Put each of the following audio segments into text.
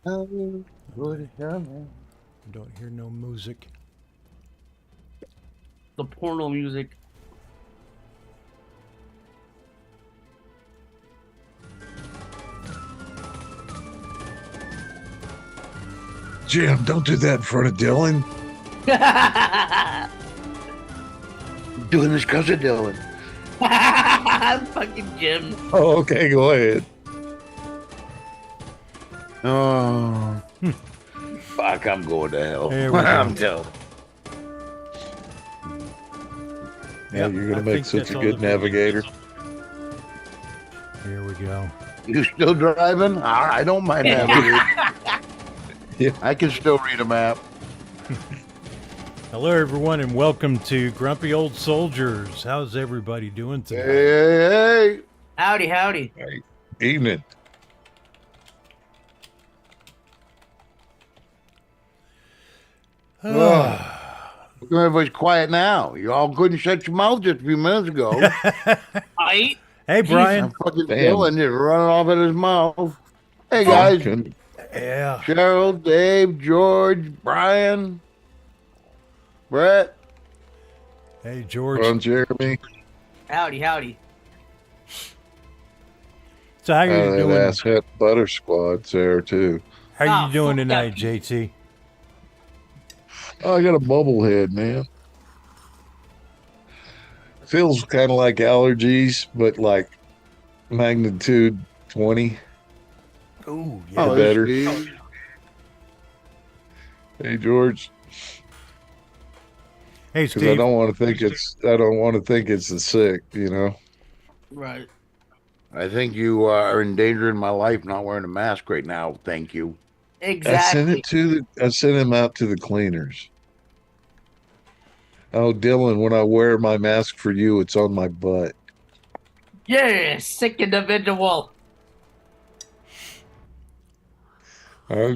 Don't hear no music. The porno music. Jim, don't do that in front of Dylan. I'm doing this because of Dylan. Fucking Jim. Oh, okay, go ahead. Oh, fuck! I'm going to hell. There we go. I'm telling. Yeah, Yep, you're I gonna make think such that's a all good the video navigator. Here we go. You still driving? I don't mind navigating. Yeah. I can still read a map. Hello, everyone, and welcome to Grumpy Old Soldiers. How's everybody doing Hey, today? hey, hey. Howdy, howdy. Right. Evening. Everybody's quiet now. You all couldn't shut your mouth just a few minutes ago. Right? Hey, Brian. I'm fucking Damn. Dylan just running off at his mouth. Hey, I guys. couldn't- Yeah. Cheryl, Dave, George, Brian, Brett. Hey, George. Ron Jeremy. Howdy, howdy. So how you That doing? asshat butter squad's there too. How Ah, you doing fuck tonight, that. JT? Oh, I got a bubblehead, man. Feels kind of like allergies, but like magnitude 20 Ooh, yeah. Oh, or better. Steve. Hey, George, Hey, because I Steve. don't want to think it's the sick, you know. Right. I think you are endangering my life not wearing a mask right now. Thank you. Exactly. I sent him out to the cleaners. Oh, Dylan, when I wear my mask for you, it's on my butt. Yeah, sick individual.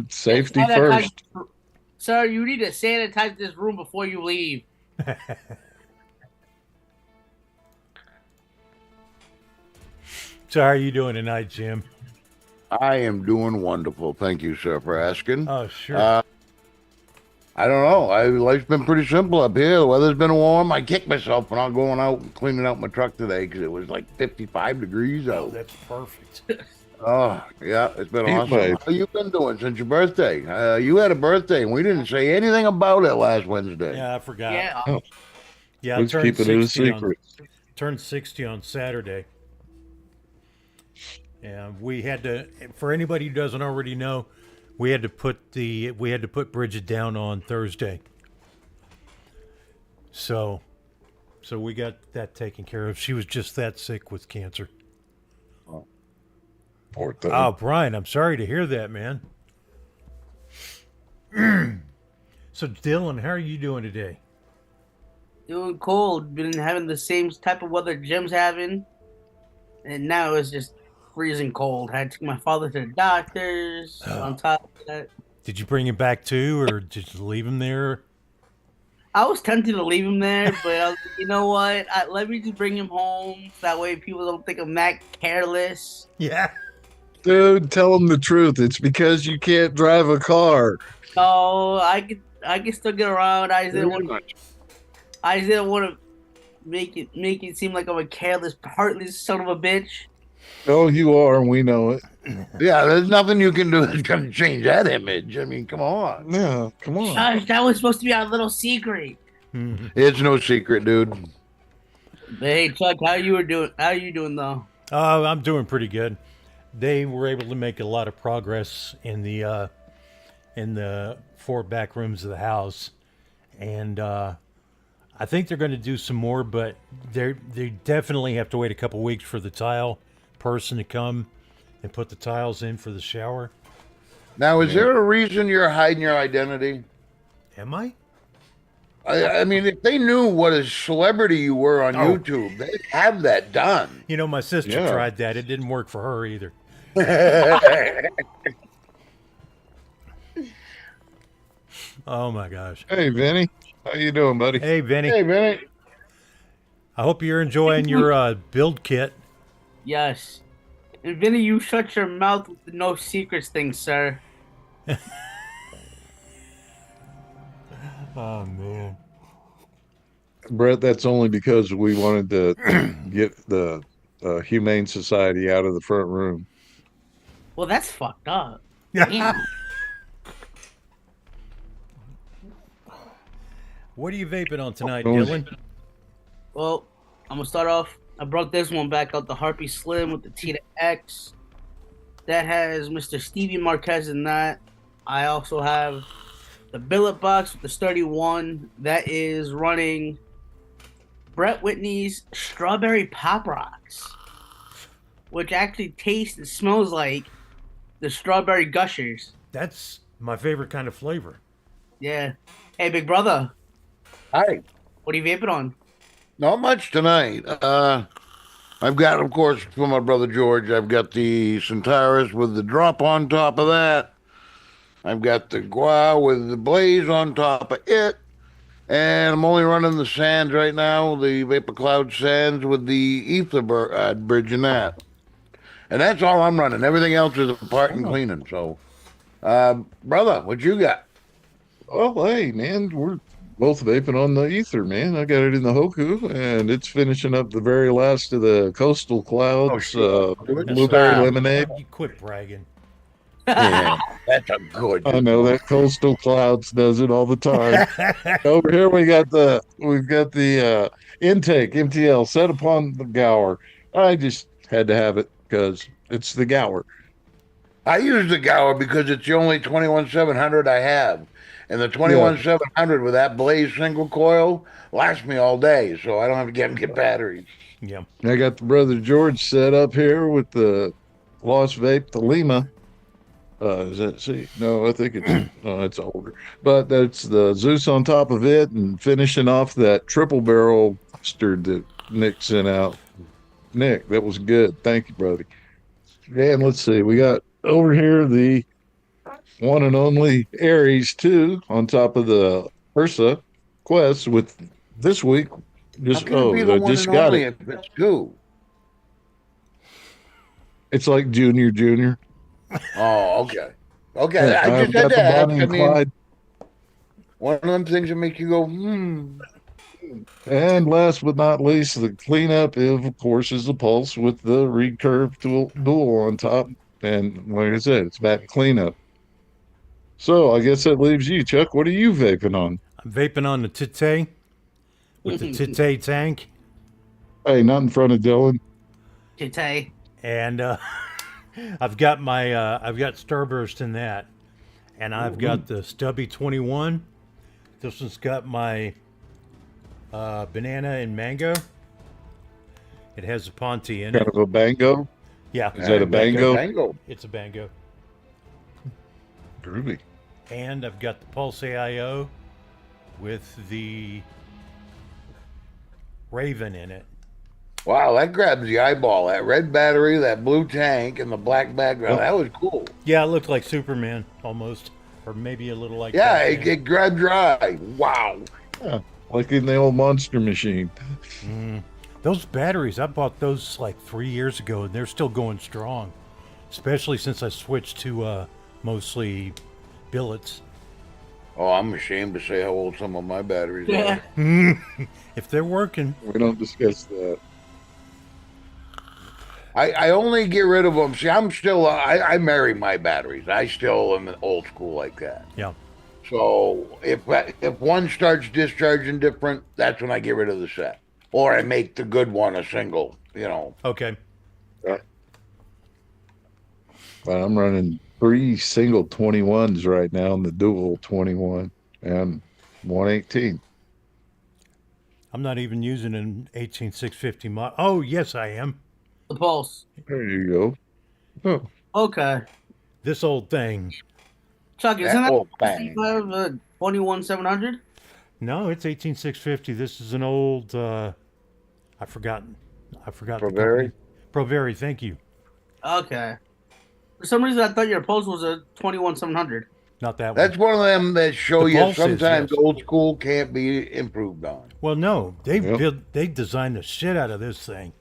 Safety Sanitize- first. Sir, you need to sanitize this room before you leave. So how are you doing tonight, Jim? I am doing wonderful. Thank you, sir, for asking. Oh, sure. I don't know. Life's been pretty simple up here. The weather's been warm. I kicked myself when I was going out and cleaning out my truck today because it was like 55 degrees Oh, out. that's perfect. Oh, yeah, it's been Heat awesome. wave. How you been doing since your birthday? You had a birthday, and we didn't say anything about it last Wednesday. Yeah, I forgot. Yeah. Yeah, I Let's turned keep it a 60 secret. turned 60 on Saturday. And we had to, for anybody who doesn't already know, we had to put Bridget down on Thursday. So we got that taken care of. She was just that sick with cancer. Poor thing. Oh, Brian, I'm sorry to hear that, man. So, Dylan, how are you doing today? Doing cold. Been having the same type of weather Jim's having. And now it's just freezing cold. Had to take my father to the doctors. On top of that, Did you bring him back too, or did you leave him there? I was tempted to leave him there, but I was like, you know what? Let me just bring him home. So that way people don't think I'm that careless. Yeah. Dude, tell him the truth. It's because you can't drive a car. So I can still get around. I just didn't want to make it seem like I'm a careless, heartless son of a bitch. Oh, you are, and we know it. Yeah, there's nothing you can do that's going to change that image. I mean, come on. Yeah, come on. Gosh, that was supposed to be our little secret. Mhm. It's no secret, dude. But hey, Chuck, how you doing though? I'm doing pretty good. They were able to make a lot of progress in the 4 back rooms of the house, and I think they're going to do some more, but they definitely have to wait a couple weeks for the tile person to come and put the tiles in for the shower. Now, is there a reason you're hiding your identity? Am I? I mean, if they knew what a celebrity you were on Oh. YouTube, they'd have that done. You know, my sister Yeah. tried that. It didn't work for her either. Oh my gosh. Hey, Vinny. How you doing, buddy? Hey, Vinny. Hey, Vinny. I hope you're enjoying your build kit. Yes. And Vinny, you shut your mouth with the no secrets thing, sir. Oh man. Brett, that's only because we wanted to get the Humane Society out of the front room. Well, that's fucked up. Yeah. Damn. What are you vaping on tonight, Oh, Dylan? Well, I'm gonna start off. I brought this one back out, the Harpy Slim with the T to X. That has Mr. Stevie Marquez in that. I also have the billet box with the sturdy one that is running Brett Whitney's Strawberry Pop Rocks, which actually tastes and smells like the Strawberry Gushers. That's my favorite kind of flavor. Yeah. Hey, big brother, Hi. what are you vaping on? Not much tonight. I've got, of course, for my brother George, I've got the Centaurus with the drop on top of that. I've got the Gua with the blaze on top of it. And I'm only running the Sands right now, the Vapor Cloud Sands with the Ether bridge in that. And that's all I'm running. Everything else is apart and cleaning. So, brother, what you got? Well, hey, man, we're both vaping on the Ether, man. I got it in the Hoku, and it's finishing up the very last of the Coastal Clouds sure. Blueberry Stop. Lemonade. You quit bragging. Yeah, that's a good. I know that Coastal Clouds does it all the time. Over here we've got the intake MTL set upon the Gower. I just had to have it because it's the Gower. I use the Gower because it's the only 21700 I have. And the 21700 with that blaze single coil lasts me all day, so I don't have to get batteries. Yeah. I got the Brother George set up here with the Lost Vape, the Lima. Is that see? No, I think it's older. But that's the Zeus on top of it and finishing off that triple barrel mustard that Nick sent out. Nick, that was good. Thank you, brother. And let's see, we got over here the one and only Aries 2 on top of the Ursa Quest with this week. Just How can it be the I one just and got only it. if it's two? It's like junior. Oh, okay. Okay, Yeah, I I've just had got to the ask. Bonnie I and mean, Clyde. one of them things that make you go, hmm. And last but not least, the cleanup, of course, is the Pulse with the recurve dual on top. And like I said, it's back to cleanup. So I guess that leaves you, Chuck. What are you vaping on? I'm vaping on the Tite with the Tite tank. Hey, not in front of Dylan. Kitay. And I've got Starburst in that. And I've got the Stubby 21. This one's got my banana and mango. It has a Ponte in Kind it. of a bango. Yeah. Is that a bango? Bango. It's a bango. Groovy. And I've got the Pulse AIO with the Raven in it. Wow, that grabs the eyeball. That red battery, that blue tank, and the black background. Oh. That was cool. Yeah, it looked like Superman almost. Or maybe a little like Yeah, Batman. it grabbed your eye. Wow. Yeah, like in the old Monster Machine. Those batteries, I bought those like 3 years ago, and they're still going strong. Especially since I switched to mostly billets. Oh, I'm ashamed to say how old some of my batteries Yeah. are. If they're working. We don't discuss that. I only get rid of them. See, I'm still, I marry my batteries. I still am old school like that. Yeah. So if one starts discharging different, that's when I get rid of the set. Or I make the good one a single, you know. Okay. I'm running 3 single 21s right now and the dual 21 and 118. I'm not even using an 18650 mod. Oh, yes, I am. The Pulse. There you go. Oh, Okay. This old thing. Chuck, isn't That that old bang. 21700? No, it's 18650. This is an old. I forgot. the Proveri? company. Proveri. Thank you. Okay. For some reason, I thought your Pulse was a 21700. Not that That's one. one of them that show The you pulses, sometimes yes. old school can't be improved on. Well, no, Yep. they designed the shit out of this thing,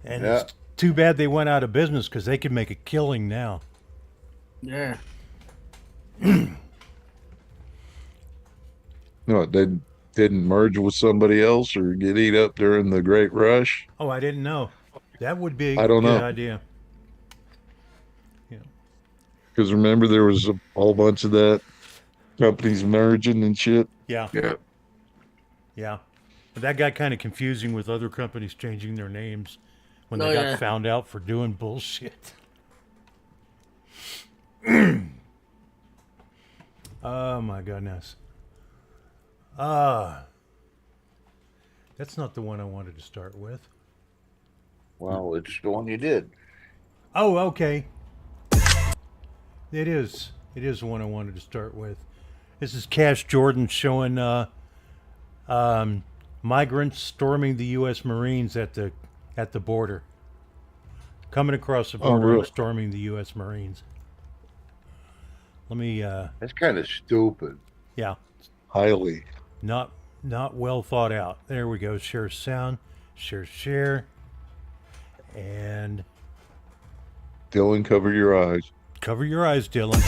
and Yeah. it's too bad they went out of business because they could make a killing now. Yeah. No, they didn't merge with somebody else or get eat up during the Great Rush. Oh, I didn't know. That would be a I don't good know. idea. Yeah. Because remember, there was a whole bunch of that companies merging and shit. Yeah. Yeah. Yeah. But that got kind of confusing with other companies changing their names when Oh, they got yeah. found out for doing bullshit. Oh my goodness. That's not the one I wanted to start with. Well, it's the one you did. Oh, okay. It is. It is the one I wanted to start with. This is Cash Jordan showing migrants storming the U.S. Marines at the border. Coming across the border really? and storming the U.S. Marines. Let me. That's kind of stupid. Yeah. Highly. Not well thought out. There we go. Share sound. Share. And Dylan, cover your eyes. cover your eyes, Dylan.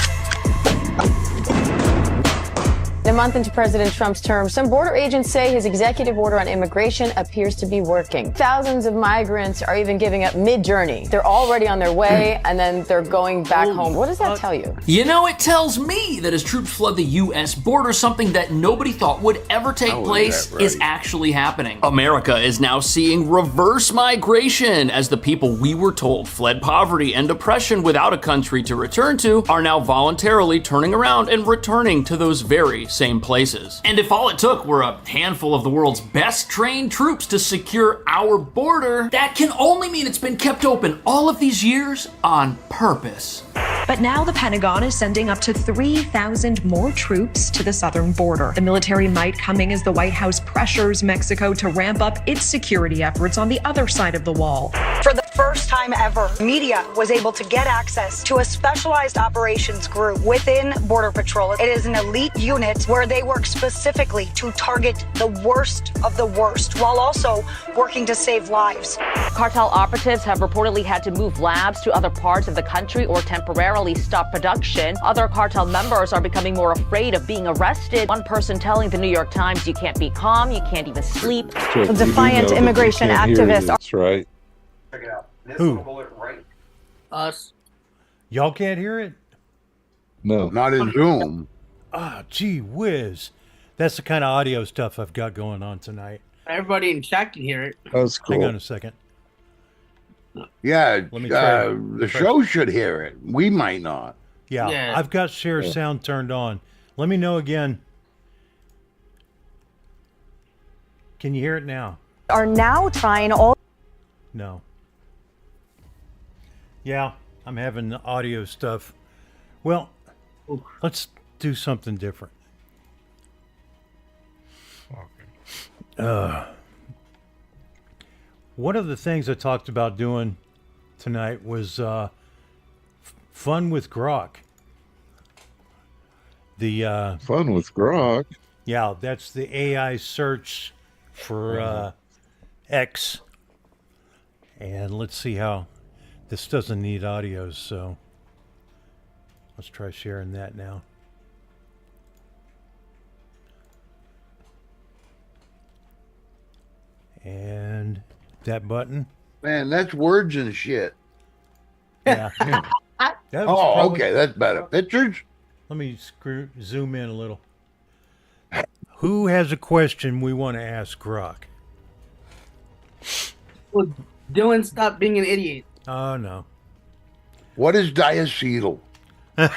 A month into President Trump's term, some border agents say his executive order on immigration appears to be working. Thousands of migrants are even giving up mid-journey. They're already on their way, and then they're going back home. What does that tell you? You know, it tells me that as troops flood the U.S. border, something that nobody thought would ever take How is place that right? is actually happening. America is now seeing reverse migration as the people we were told fled poverty and oppression without a country to return to are now voluntarily turning around and returning to those very same places. And if all it took were a handful of the world's best trained troops to secure our border, that can only mean it's been kept open all of these years on purpose. But now the Pentagon is sending up to 3,000 more troops to the southern border. The military might coming as the White House pressures Mexico to ramp up its security efforts on the other side of the wall. For the first time ever, media was able to get access to a specialized operations group within Border Patrol. It is an elite unit where they work specifically to target the worst of the worst, while also working to save lives. Cartel operatives have reportedly had to move labs to other parts of the country or temporarily stop production. Other cartel members are becoming more afraid of being arrested. One person telling the New York Times, "You can't be calm, you can't even sleep." So you do Defiant know that immigration they can't hear activists this, right? Who? Us. Y'all can't hear it? No. Not in Zoom. Ah, gee whiz. That's the kind of audio stuff I've got going on tonight. Everybody in chat can hear it. That's cool. Hang on a second. Yeah, Let me try. the show should hear it. We might not. Yeah, Yeah. I've got share sound turned on. Let me know again. Can you hear it now? Are now trying all. No. Yeah, I'm having the audio stuff. Well, let's do something different. One of the things I talked about doing tonight was fun with Grok. The Fun with Grok. yeah, that's the AI search for X. And let's see how this doesn't need audio, so let's try sharing that now. And that button. Man, that's words and shit. Yeah. That was Oh, probably- okay, that's better. Pictures? Let me zoom in a little. Who has a question we want to ask Grok? Well, Dylan, stop being an idiot. Oh, no. What is diacetyl? That's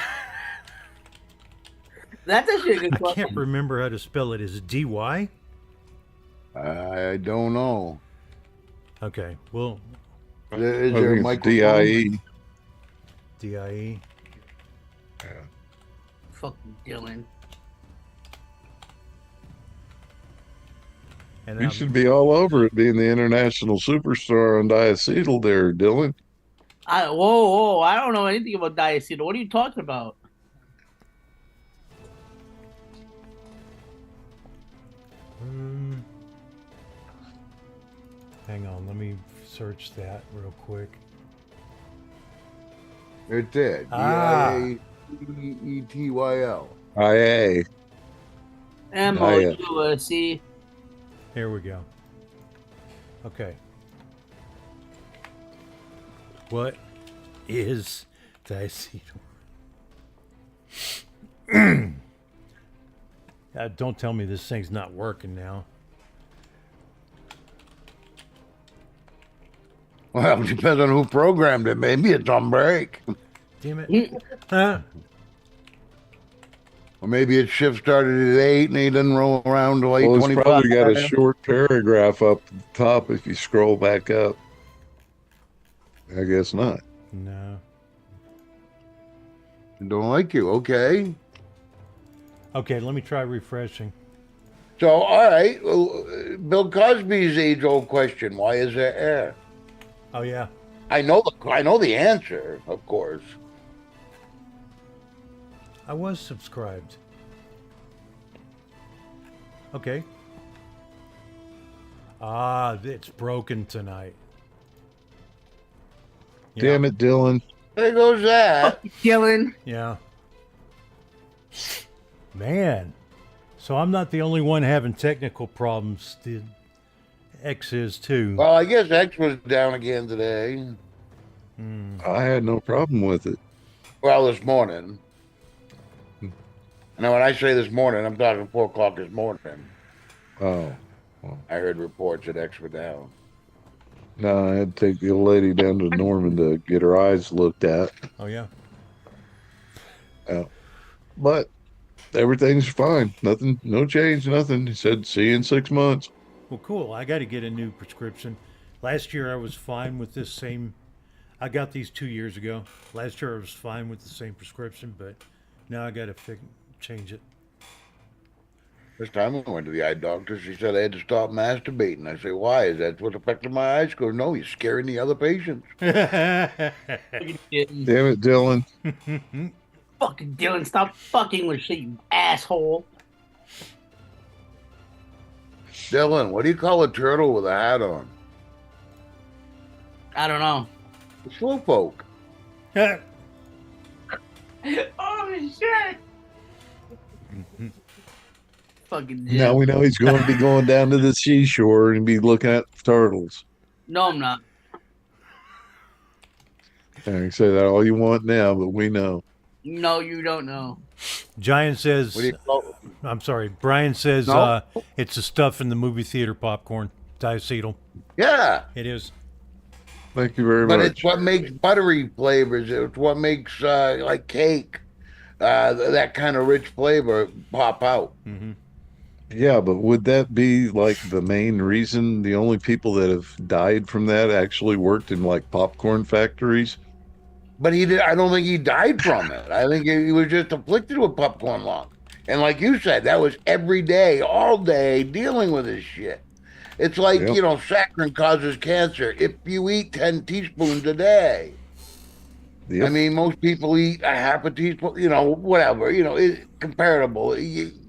actually a good I question. can't remember how to spell it. Is it D-Y? I don't know. Okay. Well, Is I there a think it's microphone? DIE. D-I-E. Fucking Dylan. And You should be all over it, being the international superstar on diacetyl there, Dylan. Whoa, I don't know anything about diacetyl. What are you talking about? Hang on. Let me search that real quick. It's it. Ah. ETYL. IA. MOUSE. Here we go. Okay. What is diacetyl? Don't tell me this thing's not working now. Well, it depends on who programmed it. Maybe it's on break. Damn it. Huh? Or maybe its shift started at 8 and he didn't roll around till Well, it's 8:25. probably got a short paragraph up at the top if you scroll back up. I guess not. No. Don't like you. Okay. Okay, let me try refreshing. So, all right. Well, Bill Cosby's age-old question: why is there air? Oh yeah. I know the answer, of course. I was subscribed. Okay. Ah, it's broken tonight. Yeah. Damn it, Dylan. There goes that. Dylan. Yeah. Man. So I'm not the only one having technical problems. The X is too. Well, I guess X was down again today. I had no problem with it. Well, this morning. Now, when I say this morning, I'm talking 4 o'clock this morning. Oh. I heard reports that X were down. No, I had to take the old lady down to Norman to get her eyes looked at. Oh yeah. But everything's fine. Nothing, no change, nothing. He said, see you in 6 months. Well, cool. I got to get a new prescription. Last year I was fine with this same. I got these 2 years ago. Last year I was fine with the same prescription, but now I got to change it. This time I went to the eye doctor. She said I had to stop masturbating. I say, why? Is that what's affecting my eyes? She goes, no, he's scaring the other patients. Damn it, Dylan. Fucking Dylan, stop fucking with shit, you asshole. Dylan, what do you call a turtle with a hat on? I don't know. A slowpoke. Oh shit! Fucking Dylan. Now we know he's going to be going down to the seashore and be looking at turtles. No, I'm not. I can say that all you want now, but we know. No, you don't know. Giant says. What do you call it? I'm sorry. Brian says No. it's the stuff in the movie theater popcorn. Diacetyl. Yeah, It is. Thank you very but much. it's what makes buttery flavors. It's what makes like cake, that kind of rich flavor pop out. Mm-hmm. Yeah, but would that be like the main reason the only people that have died from that actually worked in like popcorn factories? But he did. I don't think he died from it. I think he was just afflicted with popcorn lung. And like you said, that was every day, all day, dealing with this shit. It's like, Yep. Saccharin causes cancer if you eat 10 teaspoons a day. Yep. I mean, most people eat a half a teaspoon, whatever, comparable.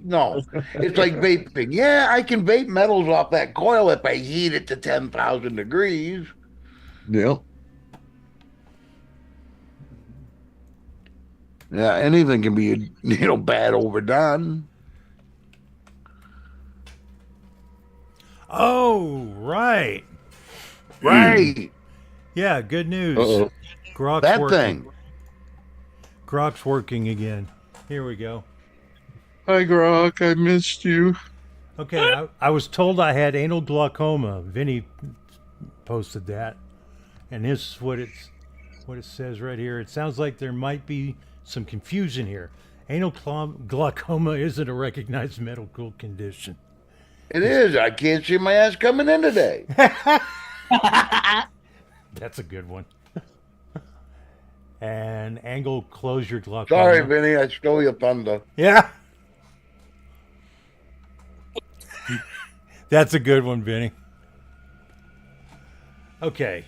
No, it's like vaping. Yeah, I can vape metals off that coil if I heat it to 10,000 degrees. Yep. Yeah, anything can be, bad overdone. Oh, right. Right. Yeah, good news. Uh-oh. Grok's That working. thing. Grok's working again. Here we go. Hi, Grok. I missed you. Okay, I was told I had anal glaucoma. Vinny posted that, and this is what it says right here. It sounds like there might be some confusion here. Anal glaucoma isn't a recognized medical condition. It is. I can't see my ass coming in today. That's a good one. And angle closure glaucoma. Sorry, Vinny, I stole your thunder. Yeah. That's a good one, Vinny. Okay.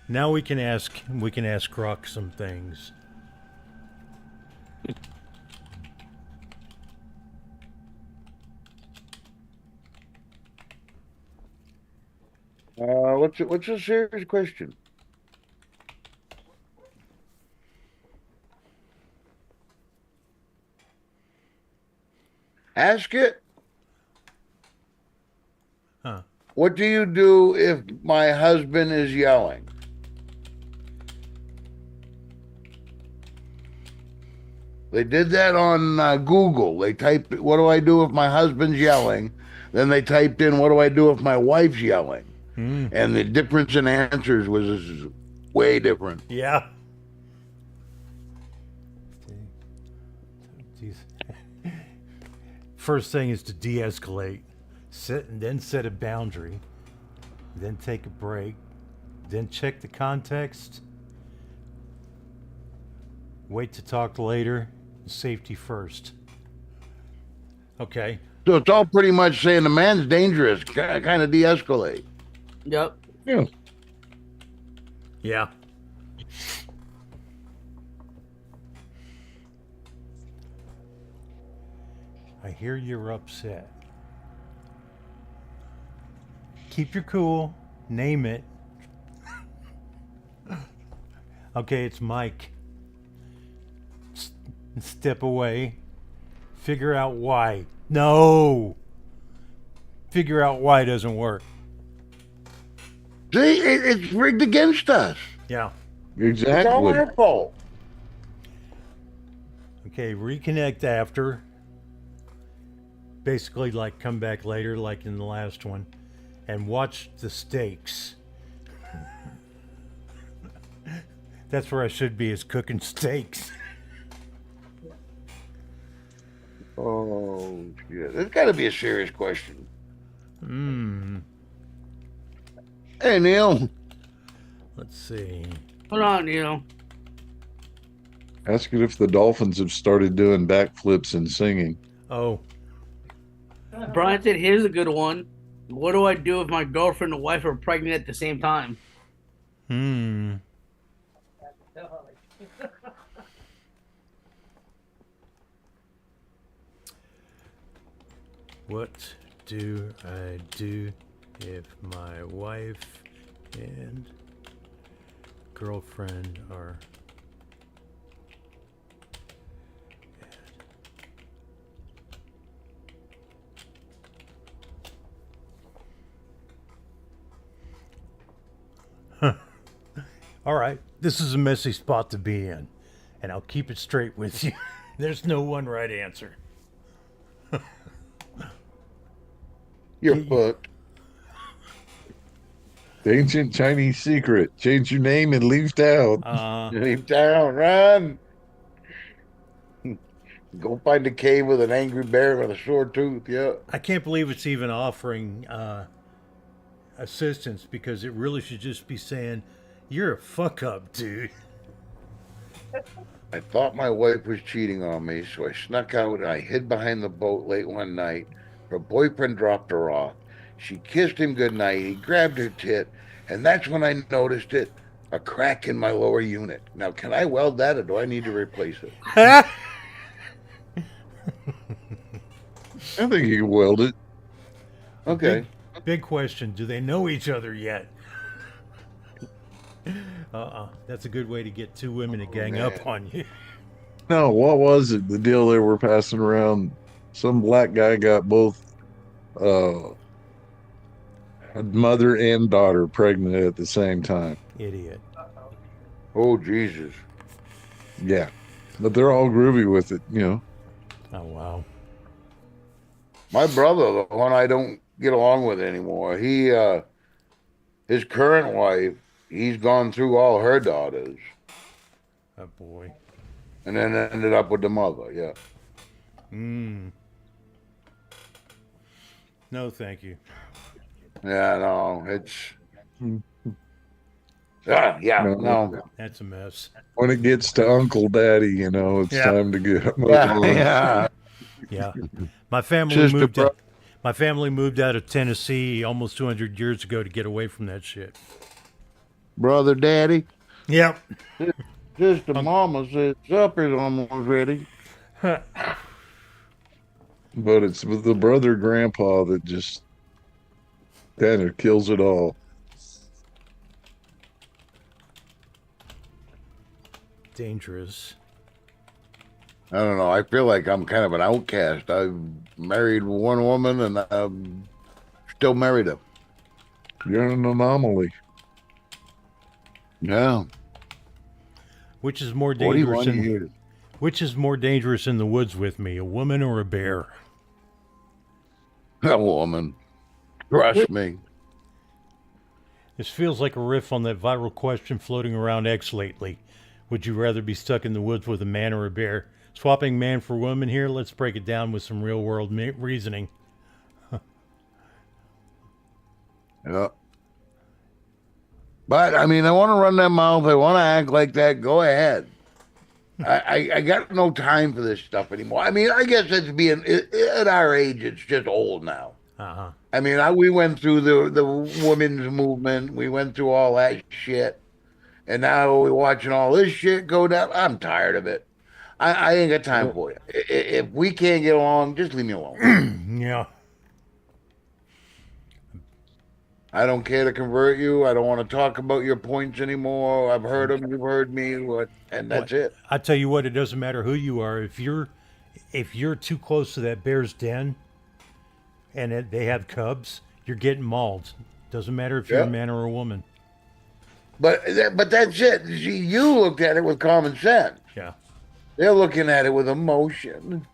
Now we can ask Grok some things. What's a serious question? Ask it. Huh. What do you do if my husband is yelling? They did that on Google. They typed, what do I do if my husband's yelling? Then they typed in, what do I do if my wife's yelling? And the difference in answers was way different. Yeah. First thing is to de-escalate, sit and then set a boundary, then take a break, then check the context, wait to talk later, safety first. Okay. So it's all pretty much saying the man's dangerous, kind of de-escalate. Yep. Yeah. Yeah. I hear you're upset. Keep your cool. Name it. Okay, it's Mike. Step away. Figure out why. No! Figure out why doesn't work. See, it's rigged against us. Yeah. It's all Exactly. our fault. Okay, reconnect after. Basically, like, come back later, like in the last one, and watch the stakes. That's where I should be, is cooking steaks. Oh, shit. There's got to be a serious question. Hey, Neil. Let's see. Hold on, Neil. Ask it if the dolphins have started doing backflips and singing. Oh, Brian said, here's a good one. What do I do if my girlfriend and wife are pregnant at the same time? What do I do if my wife and girlfriend are... All right, this is a messy spot to be in, and I'll keep it straight with you. There's no one right answer. You're fucked. The ancient Chinese secret. Change your name and leave town. Leave town, run. Go find a cave with an angry bear with a sore tooth. Yeah. I can't believe it's even offering assistance, because it really should just be saying, "You're a fuck up, dude." I thought my wife was cheating on me, so I snuck out and I hid behind the boat late one night. Her boyfriend dropped her off. She kissed him goodnight. He grabbed her tit, and that's when I noticed it, a crack in my lower unit. Now, can I weld that, or do I need to replace it? I think you can weld it. Okay. Big question: do they know each other yet? That's a good way to get two women to gang up on you. No, what was it? The deal they were passing around. Some black guy got both mother and daughter pregnant at the same time. Idiot. Oh, Jesus. Yeah. But they're all groovy with it, you know. Oh, wow. My brother, the one I don't get along with anymore, his current wife, he's gone through all her daughters. Oh, boy. And then ended up with the mother, yeah. No, thank you. Yeah, no, it's... no. That's a mess. When it gets to Uncle Daddy, you know, it's time to get move on. Yeah. My family moved out of Tennessee almost 200 years ago to get away from that shit. Brother Daddy. Yep. Sister Mama said supper's almost ready. But it's with the brother grandpa that just kind of kills it all. Dangerous. I don't know. I feel like I'm kind of an outcast. I've married one woman and I'm still married her. You're an anomaly. Yeah. Which is more dangerous 41 years. Which is more dangerous in the woods with me, a woman or a bear? A woman. Trust me. This feels like a riff on that viral question floating around X lately. Would you rather be stuck in the woods with a man or a bear? Swapping man for woman here. Let's break it down with some real world reasoning. Yeah. But I mean, I want to run that mouth. I want to act like that. Go ahead. I got no time for this stuff anymore. I mean, I guess it's being at our age, it's just old now. Uh-huh. I mean, we went through the women's movement. We went through all that shit, and now we're watching all this shit go down. I'm tired of it. I ain't got time for you. If we can't get along, just leave me alone. Yeah. I don't care to convert you. I don't want to talk about your points anymore. I've heard them. You've heard me. And that's it. I tell you what, it doesn't matter who you are. If you're too close to that bear's den, and they have cubs, you're getting mauled. Doesn't matter if you're a man or a woman. But that's it. See, you looked at it with common sense. Yeah. They're looking at it with emotion.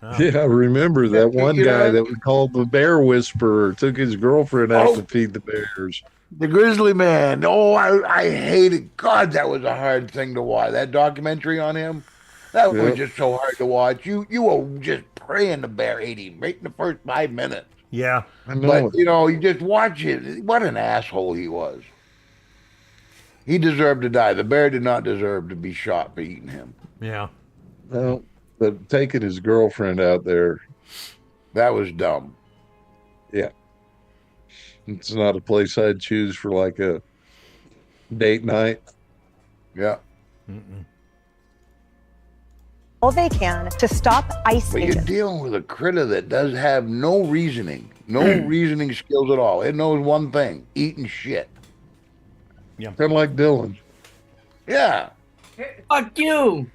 Oh. Yeah, I remember that one guy that we called the bear whisperer took his girlfriend out to feed the bears. The grizzly man. Oh, I hated. God, that was a hard thing to watch. That documentary on him, that was just so hard to watch. You were just praying the bear ate him right in the first 5 minutes. Yeah, I know. But you just watch it. What an asshole he was. He deserved to die. The bear did not deserve to be shot for eating him. Yeah. No, but taking his girlfriend out there, that was dumb. Yeah. It's not a place I'd choose for like a date night. Yeah. All they can to stop ice But ages. you're dealing with a critter that does have no reasoning, no reasoning skills at all. It knows one thing: eating shit. Yeah. Kind of like Dylan. Yeah. Fuck you.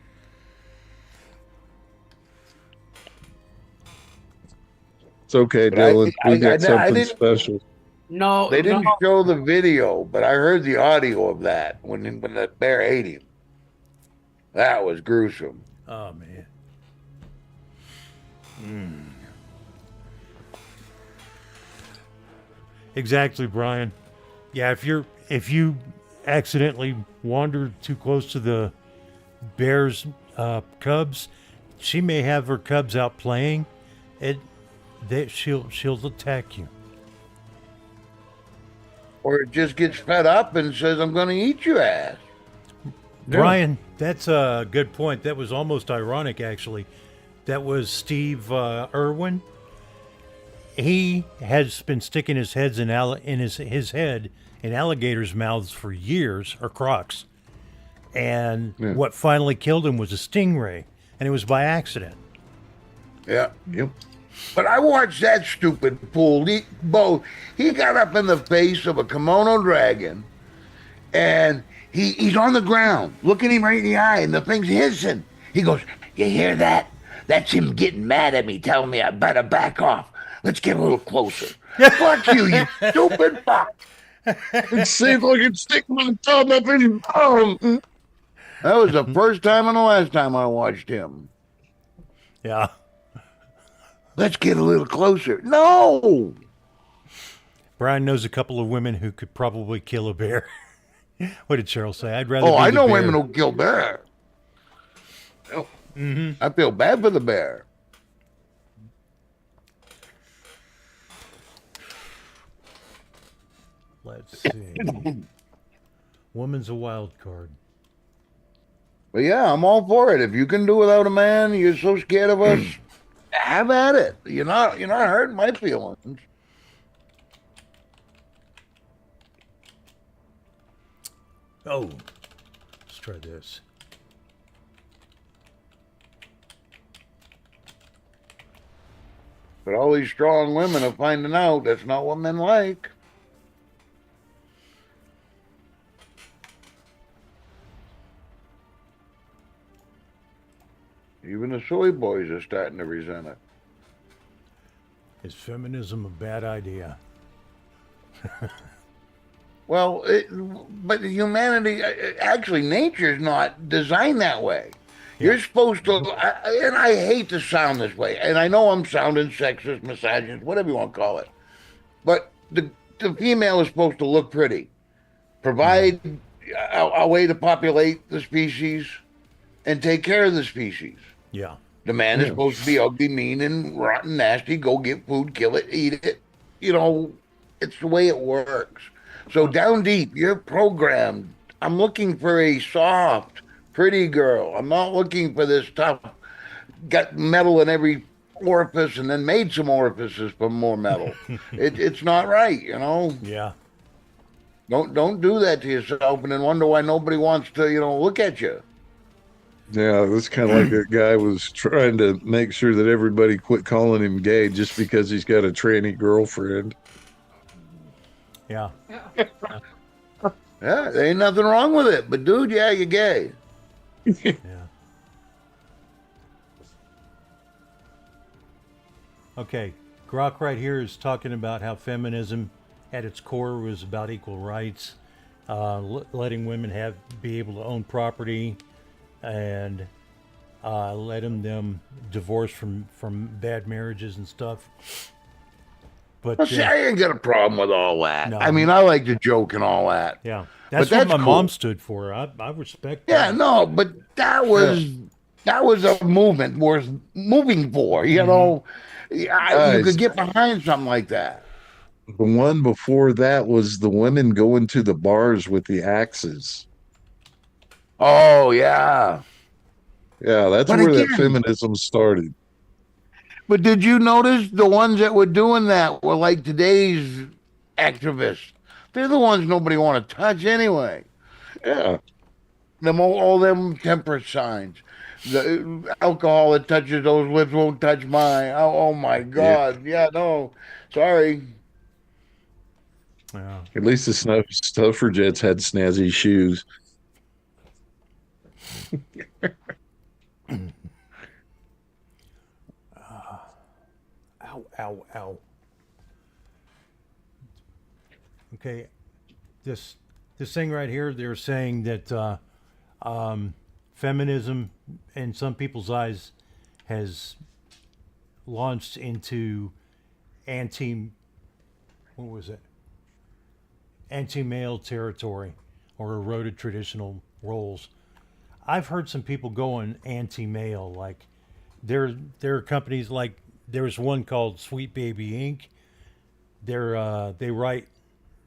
It's okay, But Dylan. We got something special. No, They didn't show the video, but I heard the audio of that when the bear ate him. That was gruesome. Oh man. Exactly, Brian. Yeah, if you accidentally wander too close to the bear's cubs, she may have her cubs out playing. She'll attack you. Or it just gets fed up and says, "I'm going to eat your ass." Brian, that's a good point. That was almost ironic, actually. That was Steve Irwin. He has been sticking his heads his head in alligators' mouths for years, or crocs. And what finally killed him was a stingray, and it was by accident. Yeah. Yep. But I watched that stupid fool. He got up in the face of a kimono dragon, and he's on the ground, looking him right in the eye, and the thing's hissing. He goes, "You hear that? That's him getting mad at me, telling me I better back off. Let's get a little closer." Fuck you, you stupid fuck. See if I can stick my thumb up in his arm. That was the first time and the last time I watched him. Yeah. Let's get a little closer. No. Brian knows a couple of women who could probably kill a bear. What did Cheryl say? I'd rather. Oh, be I the know bear. women who kill bear. I feel bad for the bear. Let's see. Woman's a wild card. But yeah, I'm all for it. If you can do without a man, you're so scared of us. Have at it. You're not hurting my feelings. Oh, let's try this. But all these strong women are finding out that's not what men like. Even the soy boys are starting to resent it. Is feminism a bad idea? Well, but humanity, actually, nature's not designed that way. You're supposed to, and I hate to sound this way, and I know I'm sounding sexist, misogynist, whatever you want to call it, but the female is supposed to look pretty, provide a way to populate the species, and take care of the species. Yeah. The man is supposed to be ugly, mean, and rotten, nasty, go get food, kill it, eat it. You know, it's the way it works. So down deep, you're programmed. I'm looking for a soft, pretty girl. I'm not looking for this tough, got metal in every orifice and then made some orifices for more metal. It's not right, you know? Yeah. Don't do that to yourself and then wonder why nobody wants to, look at you. Yeah, that's kind of like that guy was trying to make sure that everybody quit calling him gay just because he's got a tranny girlfriend. Yeah. Yeah, there ain't nothing wrong with it. But, dude, yeah, you're gay. Yeah. Okay, Grok right here is talking about how feminism at its core was about equal rights, letting women be able to own property, and letting them divorce from bad marriages and stuff. But Well, see, I ain't got a problem with all that. No. I mean, I like to joke and all that. yeah, that's But what my that's mom cool. stood for. I respect Yeah, that. no, but that was a movement worth moving for. You know, you Guys. could get behind something like that. The one before that was the women going to the bars with the axes. Oh yeah. Yeah, that's But where again- that feminism started. But did you notice the ones that were doing that were like today's activists? They're the ones nobody want to touch anyway. Yeah. All them temperance signs. The alcohol that touches those lips won't touch mine. Oh my God. Yeah, no. Sorry. Yeah. At least the suffragettes had snazzy shoes. Ow, ow, ow. Okay, this thing right here, they're saying that feminism, in some people's eyes, has launched into anti-male territory, or eroded traditional roles. I've heard some people going anti-male, like there are companies like there's one called Sweet Baby Inc.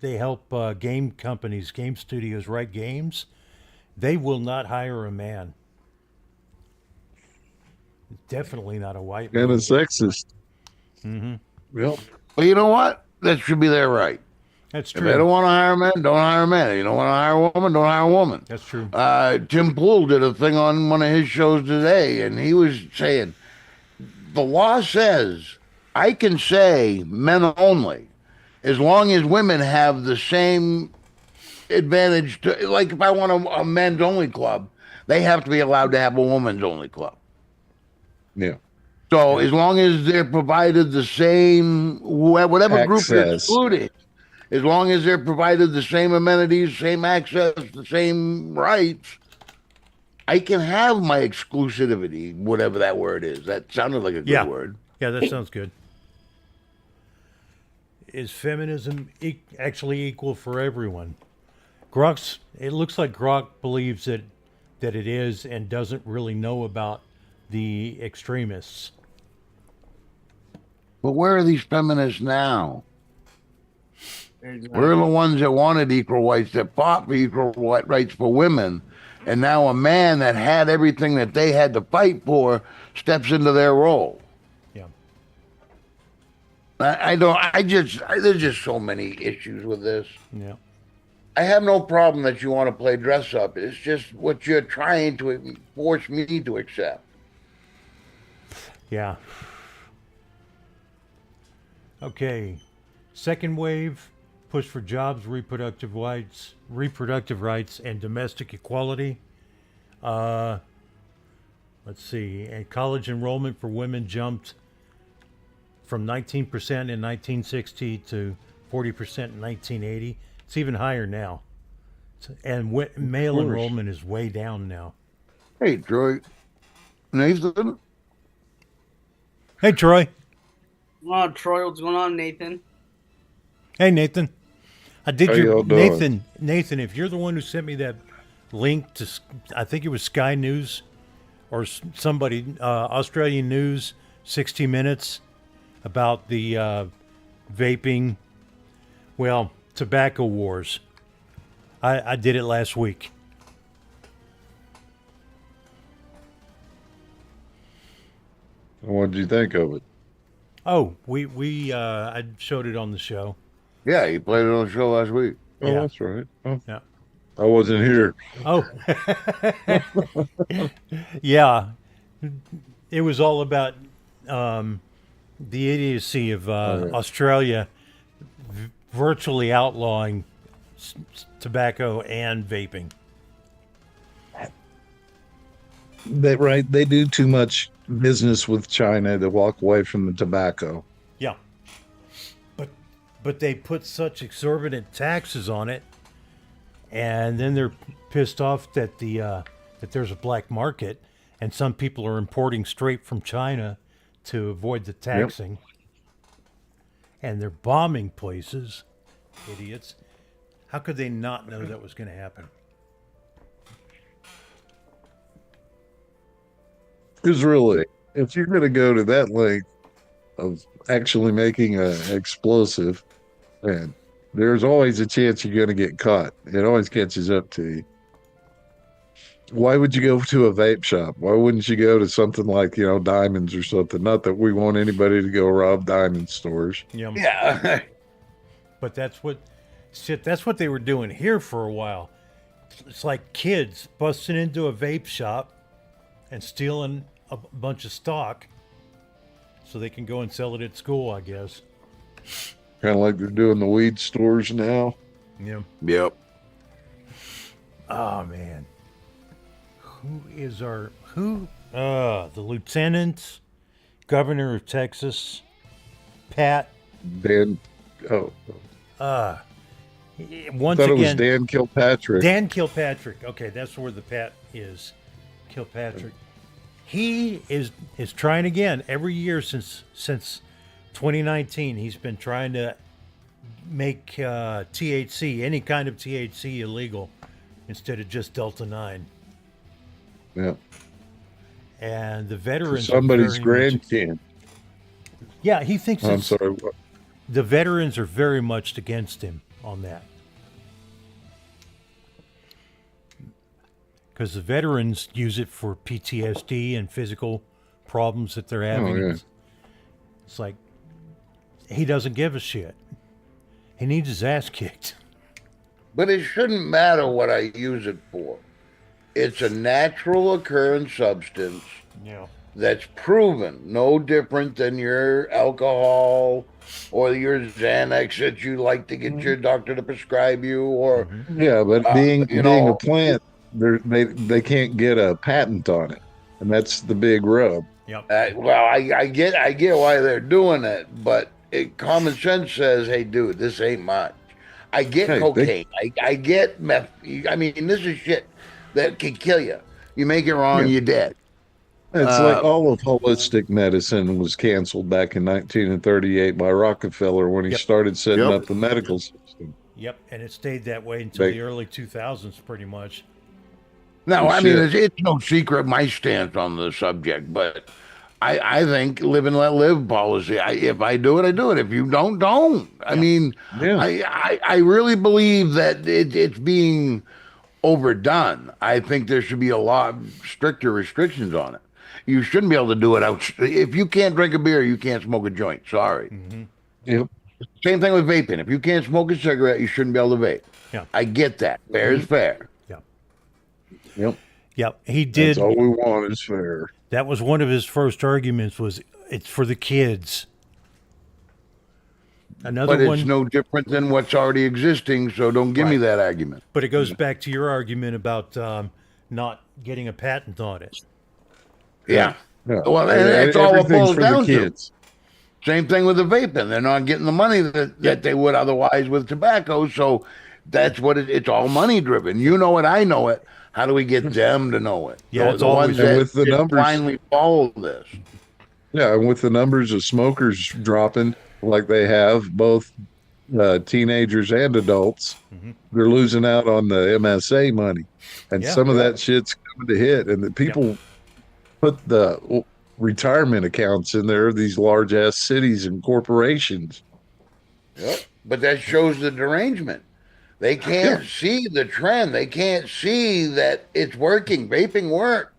They help game companies, game studios write games. They will not hire a man. Definitely not a white man. And a sexist. Mm-hmm. Well, Well, you know what? That should be their right. That's If they don't true. want to hire a man, don't hire a man. If you don't want to hire a woman, don't hire a woman. That's true. Tim Pool did a thing on one of his shows today, and he was saying the law says I can say men only as long as women have the same advantage. Like if I want a men's only club, they have to be allowed to have a woman's only club. yeah. So as long as they're provided the same, whatever group they're Access. excluding, as long as they're provided the same amenities, same access, the same rights, I can have my exclusivity, whatever that word is. That sounded like a good Yeah. word. Yeah, that sounds good. Is feminism actually equal for everyone? It looks like Grok believes that it is, and doesn't really know about the extremists. But where are these feminists now? Exactly. We're the ones that wanted equal rights, that fought for equal rights for women. And now a man that had everything that they had to fight for steps into their role. Yeah. There's just so many issues with this. Yeah. I have no problem that you want to play dress up. It's just what you're trying to force me to accept. Yeah. Okay. Second wave, push for jobs, reproductive rights, and domestic equality. Let's Let's see. And college enrollment for women jumped from 19% in 1960 to 40% in 1980. It's even higher now. And male enrollment is way down now. Hey, Troy. Nathan? Hey, Troy. Oh, Troy, what's going on, Nathan? Hey, Nathan. I did How your y'all doing? Nathan. If you're the one who sent me that link to, I think it was Sky News or somebody, Australian News, 60 Minutes, about the vaping, well, tobacco wars. I did it last week. What did you think of it? Oh, I showed it on the show. Yeah, you played it on the show last week. Oh, Yeah. that's right. Oh, Yeah. I wasn't here. Oh, yeah. It was all about the idiocy of Australia virtually outlawing tobacco and vaping. They do too much business with China to walk away from the tobacco. Yeah. But they put such exorbitant taxes on it, and then they're pissed off that that there's a black market, and some people are importing straight from China to avoid the taxing. And they're bombing places. Idiots. How could they not know that was going to happen? Because really, if you're going to go to that length of actually making an explosive, and there's always a chance you're going to get caught. It always catches up to you. Why would you go to a vape shop? Why wouldn't you go to something like, Diamonds or something? Not that we want anybody to go rob diamond stores. Yeah. But that's what they were doing here for a while. It's like kids busting into a vape shop and stealing a bunch of stock so they can go and sell it at school, I guess. Kind of like they're doing the weed stores now. Yeah. Yep. Oh, man. The lieutenant governor of Texas, Pat. Dan, Once I thought again, it was Dan Kilpatrick. Dan Kilpatrick. Okay, that's where the Pat is. Kilpatrick. He is trying again every year since 2019. He's been trying to make THC, any kind of THC, illegal instead of just Delta 9. Yeah. And the veterans. Somebody's grandkid. Yeah, he thinks. I'm sorry. The veterans are very much against him on that. Because the veterans use it for PTSD and physical problems that they're having. Oh, yeah. It's like, he doesn't give a shit. He needs his ass kicked. But it shouldn't matter what I use it for. It's a natural occurring substance that's proven, no different than your alcohol or your Xanax that you like to get your doctor to prescribe you, or Yeah, but being a plant, they can't get a patent on it, and that's the big rub. Yep. Well, I get why they're doing it, but common sense says, "Hey, dude, this ain't much." I get cocaine. I get meth. I mean, this is shit that can kill you. You make it wrong, you're dead. It's like all of holistic medicine was canceled back in 1938 by Rockefeller when he started setting up the medical system. Yep, and it stayed that way until the early 2000s, pretty much. No, I mean, it's no secret my stance on the subject, but I think live and let live policy. If I do it, I do it. If you don't. I mean, I really believe that it's being overdone. I think there should be a lot stricter restrictions on it. You shouldn't be able to do it out. If you can't drink a beer, you can't smoke a joint. Sorry. Mm-hmm. Yep. Same thing with vaping. If you can't smoke a cigarette, you shouldn't be able to vape. Yeah. I get that. Fair is fair. Yep. Yep. He did. That's all we want is fair. That was one of his first arguments, was it's for the kids. Another But one, it's no different than what's already existing, so don't give me that argument. but it goes back to your argument about not getting a patent on it. Yeah. Yeah. Well, and that's all it Everything's boils for the down to. kids. Same thing with the vaping. They're not getting the money that they would otherwise with tobacco. So that's what it's all money driven. You know it, I know it. How do we get them to know it? Yeah, it's the ones always- And that with the just numbers- blindly follow this. Yeah, and with the numbers of smokers dropping like they have, both teenagers and adults, they're losing out on the MSA money, and Yeah. some of that shit's coming to hit. And the people put the retirement accounts in there, these large ass cities and corporations. Yep. But that shows the derangement. They can't see the trend. They can't see that it's working. Vaping worked.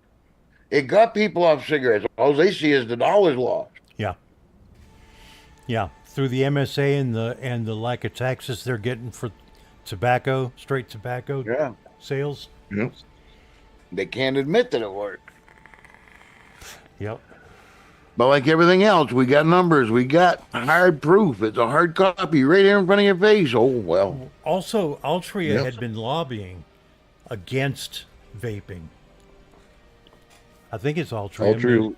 It got people off cigarettes. All they see is the dollars lost. Yeah. Yeah. Through the MSA and the lack of taxes they're getting for tobacco, straight tobacco Yeah. sales. Yep. They can't admit that it worked. Yep. But like everything else, we got numbers. We got hard proof. It's a hard copy right here in front of your face. Oh, well. Also, Altria Yep. had been lobbying against vaping. I think it's Altria. Altria,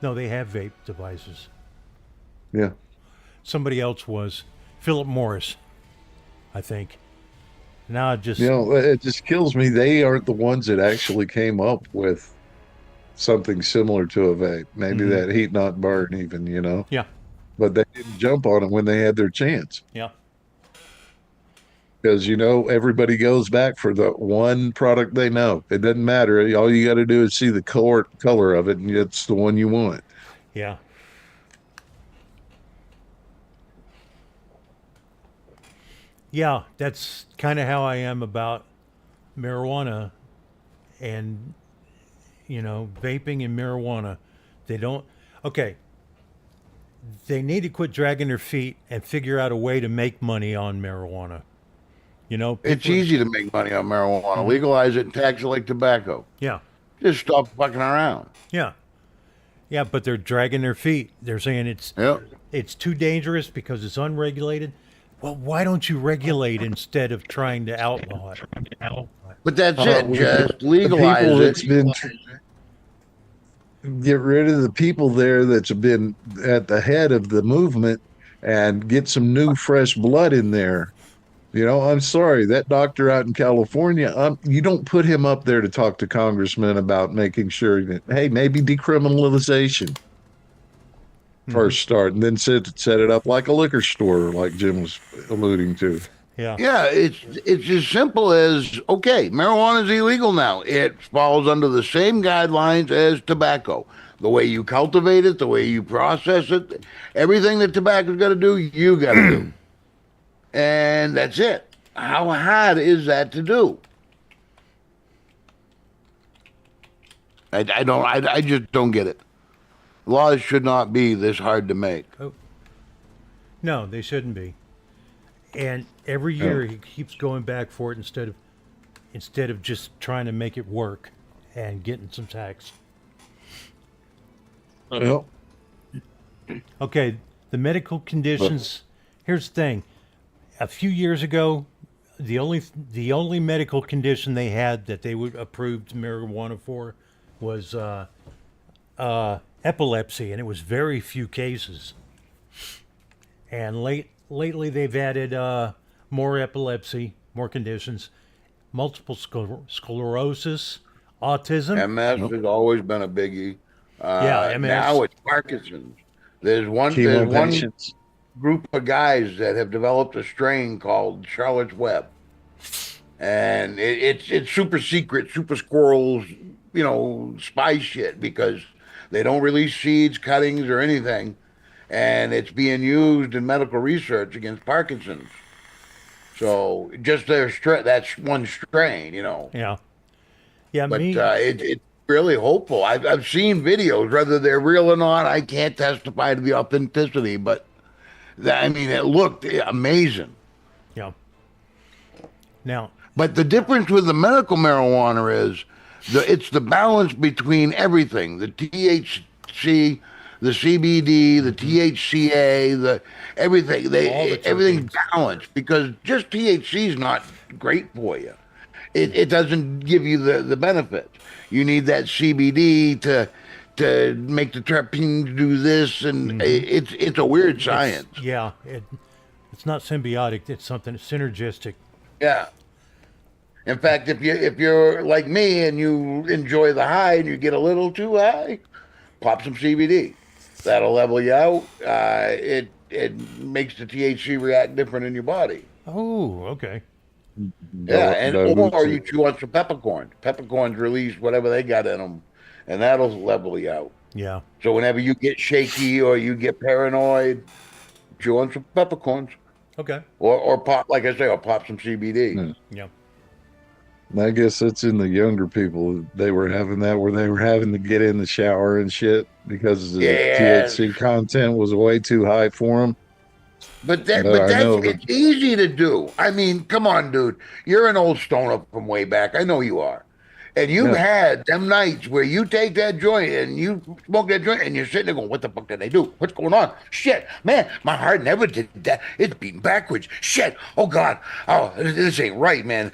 No, they have vape devices. yeah. Somebody else was Philip Morris, I think. Now it just You know, it just kills me. They aren't the ones that actually came up with something similar to a vape. Maybe that heat not burn even, you know. yeah, But they didn't jump on it when they had their chance. yeah, Because, you know, everybody goes back for the one product they know. It doesn't matter. All you got to do is see the color of it, and it's the one you want. yeah. Yeah, that's kind of how I am about marijuana and, you know, vaping and marijuana. They don't, okay, they need to quit dragging their feet and figure out a way to make money on marijuana. You know, It's people- easy to make money on marijuana. Legalize it and tax it like tobacco. Yeah, Just stop fucking around. yeah, yeah, but they're dragging their feet. They're saying Yep. it's too dangerous because it's unregulated. Well, why don't you regulate instead of trying to outlaw it? But that's Uh, it. Just legalize people it. that's been get rid of the people there that's been at the head of the movement and get some new fresh blood in there. You know, I'm sorry, that doctor out in California, you don't put him up there to talk to congressmen about making sure that, hey, maybe decriminalization first start, and then set it up like a liquor store, like Jim was alluding to. Yeah, Yeah, it's as simple as, okay, marijuana is illegal now. It falls under the same guidelines as tobacco. The way you cultivate it, the way you process it, everything that tobacco's got to do, you got to do. And that's it. How hard is that to do? I just don't get it. Laws should not be this hard to make. no, they shouldn't be. And every year he keeps going back for it instead of just trying to make it work and getting some tax. Well, Okay, the medical conditions. Here's the thing: a few years ago, the only medical condition they had that they would approved marijuana for was epilepsy, and it was very few cases. And lately, they've added more epilepsy, more conditions, multiple sclerosis, autism. MS has always been a biggie. Yeah, MS. Now it's Parkinson's. There's one chemo patients. group of guys that have developed a strain called Charlotte's Web, and it's super secret, super squirrels, you know, spy shit, because they don't release seeds, cuttings, or anything, and it's being used in medical research against Parkinson's. So just that's one strain, you know. Yeah, yeah. But me, it's really hopeful. I've seen videos, whether they're real or not, I can't testify to the authenticity, but I mean, it looked amazing. yeah. Now, But the difference with the medical marijuana is it's the balance between everything: the THC, the CBD, the THCA, the everything. All the Everything's terpenes. balanced, because just THC is not great for you. it doesn't give you the benefits. You need that CBD to make the terpenes do this, and it's a weird science. It's not symbiotic. It's something synergistic. Yeah. In fact, if you're like me and you enjoy the high and you get a little too high, pop some CBD. That'll level you out. It makes the THC react different in your body. Oh, okay. Yeah, or you chew on some peppercorn. Peppercorns release whatever they got in them, and that'll level you out. Yeah. So whenever you get shaky or you get paranoid, chew on some peppercorns. Okay. Or pop, like I say, or pop some CBD. Yeah. I guess that's in the younger people. They were having that where they were having to get in the shower and shit because the THC content was way too high for them. But it's easy to do. I mean, come on, dude. You're an old stoner from way back. I know you are. And you've had them nights where you take that joint and you smoke that joint and you're sitting there going, what the fuck did they do? What's going on? Shit, man, my heart never did that. It's beating backwards. Shit, oh God. Oh, this ain't right, man.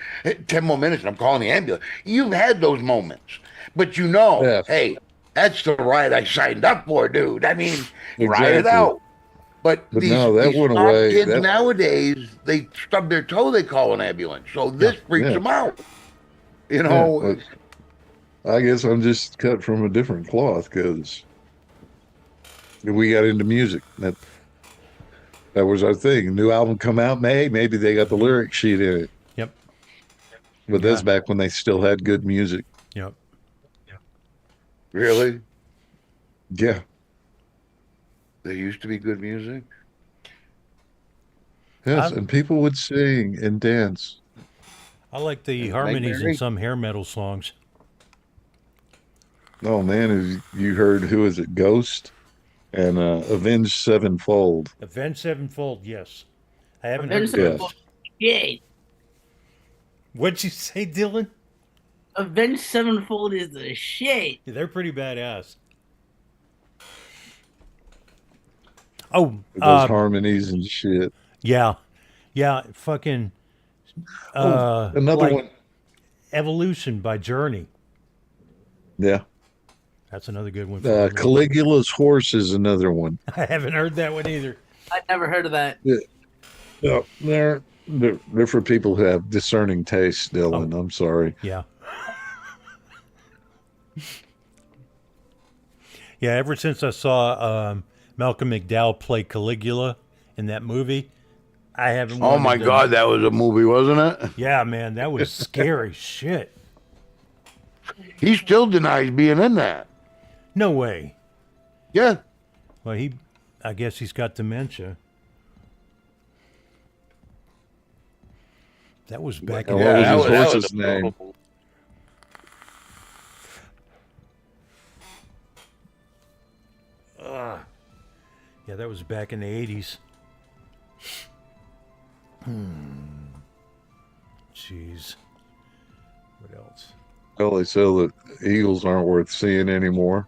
10 more minutes and I'm calling the ambulance. You've had those moments. But you know, hey, that's the ride I signed up for, dude. I mean, ride it out. But these kids nowadays, they stub their toe, they call an ambulance. So this freaks them out. You know, I guess I'm just cut from a different cloth because we got into music. That was our thing. New album come out, maybe they got the lyric sheet in it. Yep. But that's back when they still had good music. Yep. Really? Yeah. There used to be good music. Yes, and people would sing and dance. I like the harmonies in some hair metal songs. Oh man, have you heard who is it? Ghost and Avenged Sevenfold. Avenged Sevenfold, yes. I haven't Avenged heard Sevenfold. Yay. What'd you say, Dylan? Avenged Sevenfold is the shit. Yeah, they're pretty badass. Oh, those harmonies and shit. Yeah, fucking. Another one. Evolution by Journey. Yeah. That's another good one. Caligula's Horse is another one. I haven't heard that one either. I never heard of that. Yeah. No, they're for people who have discerning taste, Dylan. I'm sorry. Yeah. Yeah, ever since I saw Malcolm McDowell play Caligula in that movie, I haven't. Oh my God, that was a movie, wasn't it? Yeah, man, that was scary shit. He still denies being in that. No way. Yeah. Well, I guess he's got dementia. That was back in. What was his horse's name? Yeah, that was back in the 80s. Jeez. What else? Well, they say that eagles aren't worth seeing anymore.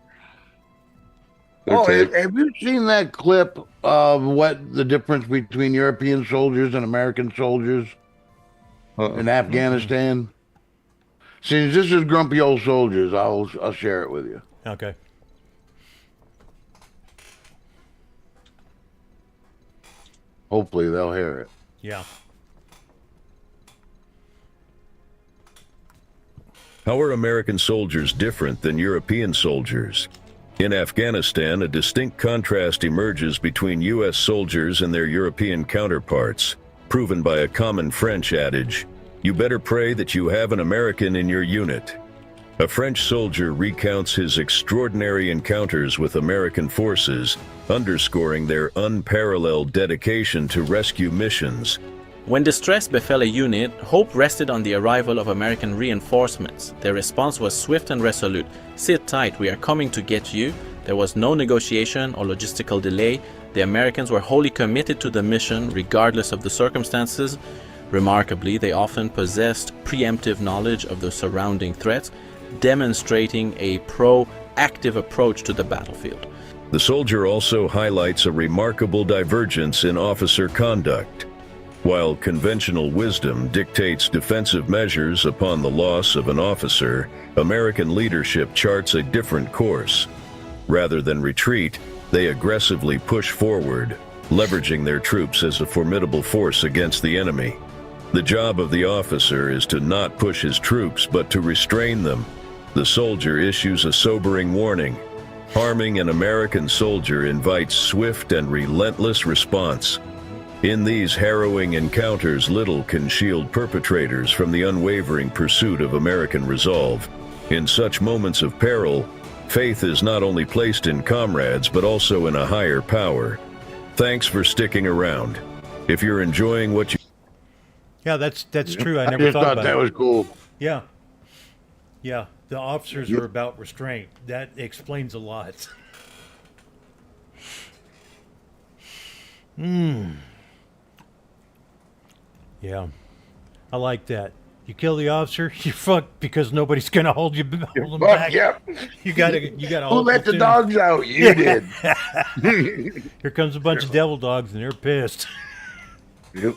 Have you seen that clip of what the difference between European soldiers and American soldiers in Afghanistan? Since this is grumpy old soldiers, I'll share it with you. Okay. Hopefully they'll hear it. Yeah. How are American soldiers different than European soldiers? In Afghanistan, a distinct contrast emerges between U.S. soldiers and their European counterparts, proven by a common French adage, "You better pray that you have an American in your unit." A French soldier recounts his extraordinary encounters with American forces, underscoring their unparalleled dedication to rescue missions. When distress befell a unit, hope rested on the arrival of American reinforcements. Their response was swift and resolute. "Sit tight, we are coming to get you." There was no negotiation or logistical delay. The Americans were wholly committed to the mission, regardless of the circumstances. Remarkably, they often possessed preemptive knowledge of the surrounding threats, demonstrating a proactive approach to the battlefield. The soldier also highlights a remarkable divergence in officer conduct. While conventional wisdom dictates defensive measures upon the loss of an officer, American leadership charts a different course. Rather than retreat, they aggressively push forward, leveraging their troops as a formidable force against the enemy. The job of the officer is to not push his troops, but to restrain them. The soldier issues a sobering warning. Harming an American soldier invites swift and relentless response. In these harrowing encounters, little can shield perpetrators from the unwavering pursuit of American resolve. In such moments of peril, faith is not only placed in comrades, but also in a higher power. Thanks for sticking around. If you're enjoying what you... Yeah, that's true. I I never just thought thought about that it. was cool. Yeah. Yeah, the officers are about restraint. That explains a lot. Yeah, I like that. You kill the officer, you're fucked because nobody's gonna hold him Fuck, back. yep. You gotta Who hold let the platoon. dogs out? You did. Here comes a bunch of devil dogs and they're pissed. Yep.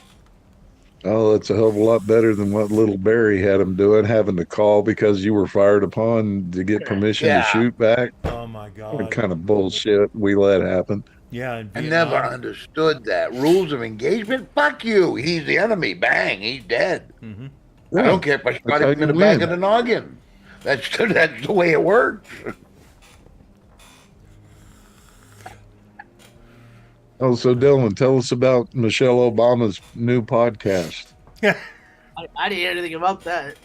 Oh, that's a hell of a lot better than what little Barry had him doing, having to call because you were fired upon to get permission Yeah. to shoot back. Oh my What god. kind of bullshit we let happen? Yeah, in I Vietnam. never understood that. Rules of engagement? Fuck you. He's the enemy. Bang. He's dead. I don't care if I shot how him in the you back win. of the noggin. That's the way it works. Oh, so Dylan, tell us about Michelle Obama's new podcast. I didn't hear anything about that.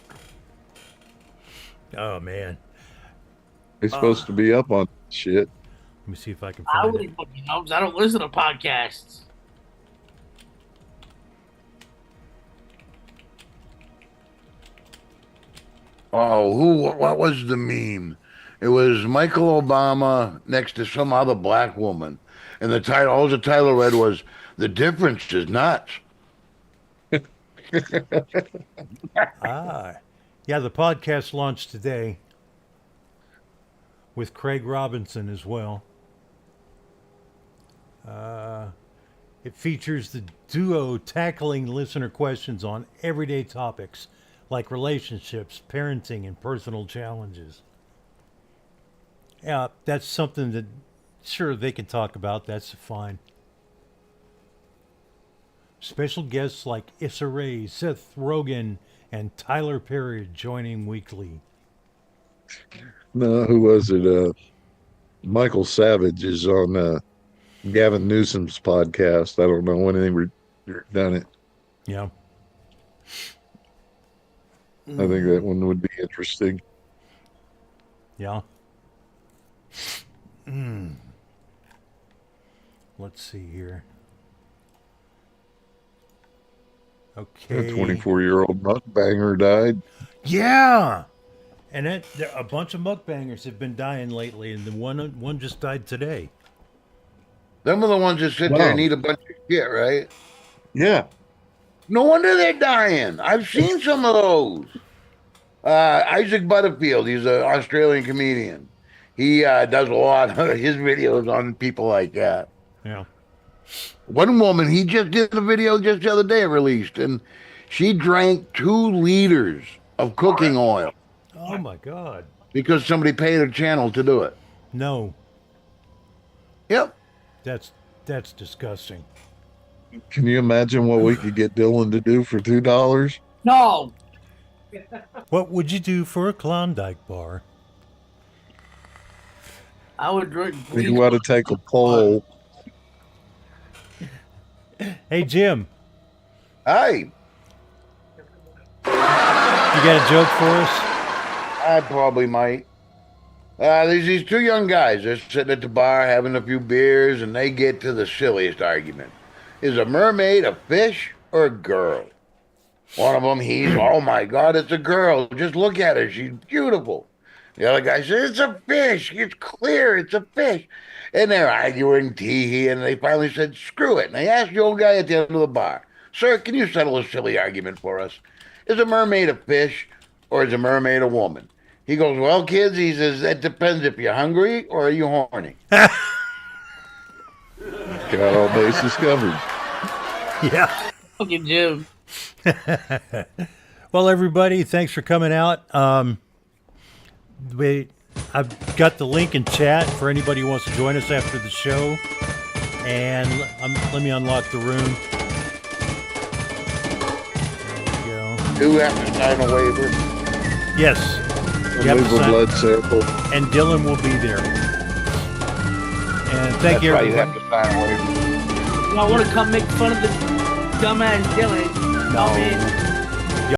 Oh man. It's supposed to be up on shit. Let me see if I can I find it. wouldn't fucking know because I don't listen to podcasts. Oh, what was the meme? It was Michael Obama next to some other black woman. And the title, all the title read was, "The difference is nuts." Yeah, the podcast launched today with Craig Robinson as well. It features the duo tackling listener questions on everyday topics like relationships, parenting, and personal challenges. Yeah, that's something that, sure, they can talk about. That's fine. Special guests like Issa Rae, Seth Rogen, and Tyler Perry joining weekly. No, who was it? Michael Savage is on Gavin Newsom's podcast. I don't know when they were done it. Yeah. I think that one would be interesting. Yeah. Let's see here. A Okay. 24-year-old mukbanger died. Yeah. And a bunch of mukbangers have been dying lately, and the one just died today. Them are the ones that sit there and eat a bunch of shit, right? Yeah. No wonder they're dying. I've seen some of those. Isaac Butterfield, he's an Australian comedian. He does a lot of his videos on people like that. Yeah. One woman, he just did a video just the other day released, and she drank 2 liters of cooking oil Oh my God. because somebody paid her channel to do it. No, Yep. that's disgusting. Can you imagine what we could get Dylan to do for $2? No. What would you do for a Klondike bar? I would drink. You want to take a poll. Hey Jim, Hi. you got a joke for us? I probably might. There's these 2 young guys. They're sitting at the bar having a few beers, and they get to the silliest argument. Is a mermaid a fish or a girl? One of them, oh my God, it's a girl. Just look at her. She's beautiful. The other guy says, it's a fish. It's clear. It's a fish. And they're arguing, tee-hee, and they finally said, screw it. And they asked the old guy at the end of the bar, sir, can you settle a silly argument for us? Is a mermaid a fish or is a mermaid a woman? He goes, well, kids, he says, that depends if you're hungry or are you horny. Got all bases covered. Yeah. Fucking Jim. Well, everybody, thanks for coming out. I've got the link in chat for anybody who wants to join us after the show. And let me unlock the room. There we go. Do have to sign a waiver. Yes. You have to Leave a sign- blood sample. And Dylan will be there. And thank That's you, right, you everyone. have to sign a waiver. Y'all want to come make fun of the dumbass Dylan? No. Come in.